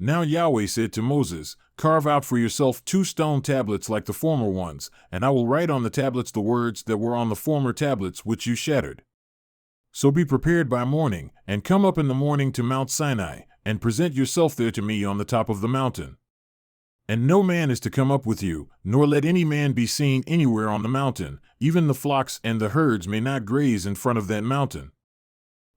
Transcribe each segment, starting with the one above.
Now Yahweh said to Moses, "Carve out for yourself 2 stone tablets like the former ones, and I will write on the tablets the words that were on the former tablets which you shattered. So be prepared by morning, and come up in the morning to Mount Sinai, and present yourself there to me on the top of the mountain. And no man is to come up with you, nor let any man be seen anywhere on the mountain, even the flocks and the herds may not graze in front of that mountain."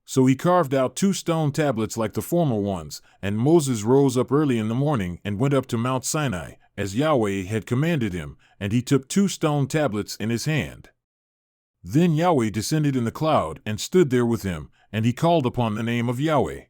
So he carved out 2 stone tablets like the former ones, and Moses rose up early in the morning and went up to Mount Sinai, as Yahweh had commanded him, and he took 2 stone tablets in his hand. Then Yahweh descended in the cloud and stood there with him, and he called upon the name of Yahweh.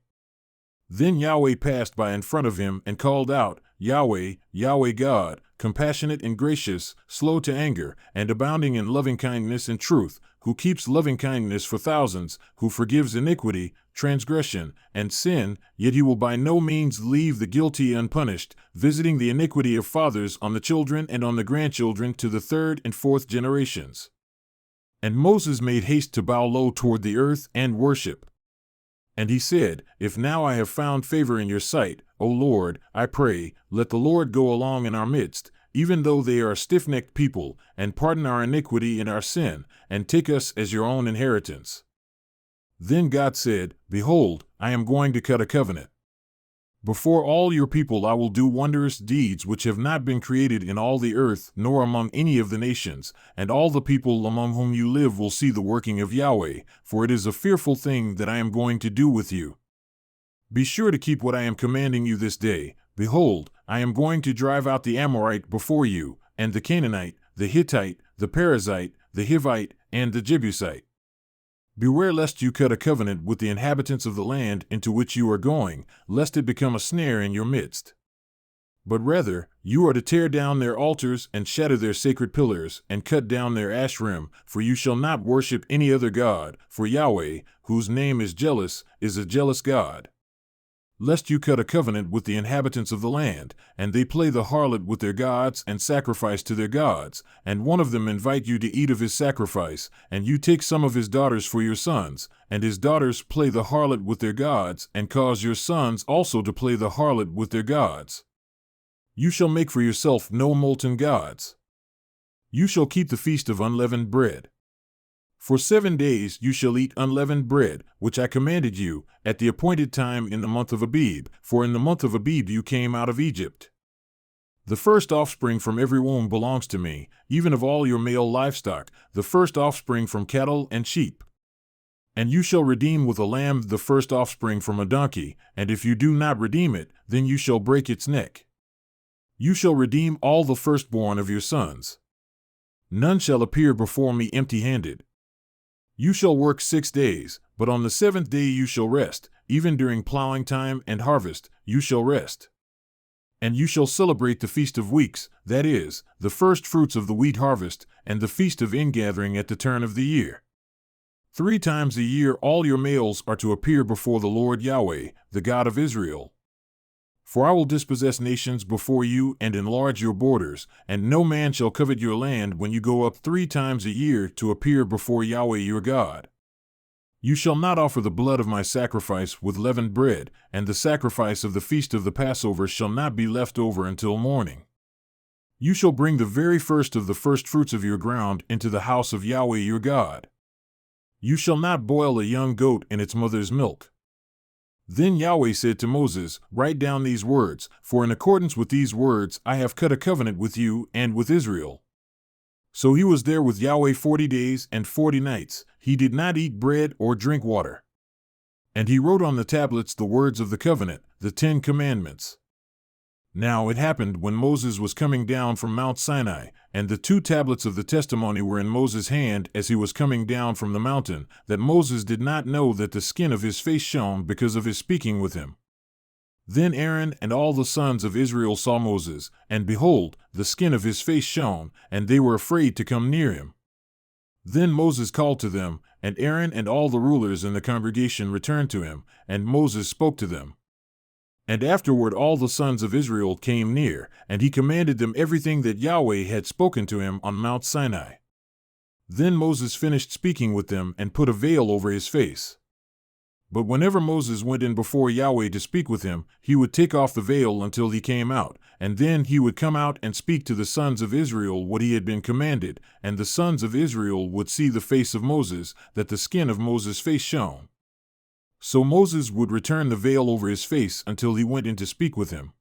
Then Yahweh passed by in front of him and called out, "Yahweh, Yahweh God, compassionate and gracious, slow to anger, and abounding in loving kindness and truth, who keeps loving kindness for thousands, who forgives iniquity, transgression, and sin, yet he will by no means leave the guilty unpunished, visiting the iniquity of fathers on the children and on the grandchildren to the 3rd and 4th generations." And Moses made haste to bow low toward the earth and worship. And he said, "If now I have found favor in your sight, O Lord, I pray, let the Lord go along in our midst, even though they are a stiff-necked people, and pardon our iniquity and our sin, and take us as your own inheritance." Then God said, "Behold, I am going to cut a covenant. Before all your people I will do wondrous deeds which have not been created in all the earth nor among any of the nations, and all the people among whom you live will see the working of Yahweh, for it is a fearful thing that I am going to do with you. Be sure to keep what I am commanding you this day. Behold, I am going to drive out the Amorite before you, and the Canaanite, the Hittite, the Perizzite, the Hivite, and the Jebusite. Beware lest you cut a covenant with the inhabitants of the land into which you are going, lest it become a snare in your midst. But rather, you are to tear down their altars and shatter their sacred pillars and cut down their Ashrim, for you shall not worship any other god, for Yahweh, whose name is jealous, is a jealous God. Lest you cut a covenant with the inhabitants of the land, and they play the harlot with their gods and sacrifice to their gods, and one of them invite you to eat of his sacrifice, and you take some of his daughters for your sons, and his daughters play the harlot with their gods, and cause your sons also to play the harlot with their gods. You shall make for yourself no molten gods. You shall keep the feast of unleavened bread. For 7 days you shall eat unleavened bread, which I commanded you, at the appointed time in the month of Abib, for in the month of Abib you came out of Egypt. The first offspring from every womb belongs to me, even of all your male livestock, the first offspring from cattle and sheep. And you shall redeem with a lamb the first offspring from a donkey, and if you do not redeem it, then you shall break its neck. You shall redeem all the firstborn of your sons. None shall appear before me empty-handed. You shall work 6 days, but on the 7th day you shall rest, even during plowing time and harvest, you shall rest. And you shall celebrate the Feast of Weeks, that is, the first fruits of the wheat harvest, and the Feast of Ingathering at the turn of the year. 3 times a year all your males are to appear before the Lord Yahweh, the God of Israel. For I will dispossess nations before you and enlarge your borders, and no man shall covet your land when you go up 3 times a year to appear before Yahweh your God. You shall not offer the blood of my sacrifice with leavened bread, and the sacrifice of the feast of the Passover shall not be left over until morning. You shall bring the very first of the firstfruits of your ground into the house of Yahweh your God. You shall not boil a young goat in its mother's milk. Then Yahweh said to Moses, "Write down these words, for in accordance with these words I have cut a covenant with you and with Israel." So he was there with Yahweh 40 days and 40 nights. He did not eat bread or drink water. And he wrote on the tablets the words of the covenant, the 10 Commandments. Now it happened when Moses was coming down from Mount Sinai, and the 2 tablets of the testimony were in Moses' hand as he was coming down from the mountain, that Moses did not know that the skin of his face shone because of his speaking with him. Then Aaron and all the sons of Israel saw Moses, and behold, the skin of his face shone, and they were afraid to come near him. Then Moses called to them, and Aaron and all the rulers in the congregation returned to him, and Moses spoke to them. And afterward all the sons of Israel came near, and he commanded them everything that Yahweh had spoken to him on Mount Sinai. Then Moses finished speaking with them and put a veil over his face. But whenever Moses went in before Yahweh to speak with him, he would take off the veil until he came out, and then he would come out and speak to the sons of Israel what he had been commanded, and the sons of Israel would see the face of Moses, that the skin of Moses' face shone. So Moses would return the veil over his face until he went in to speak with him.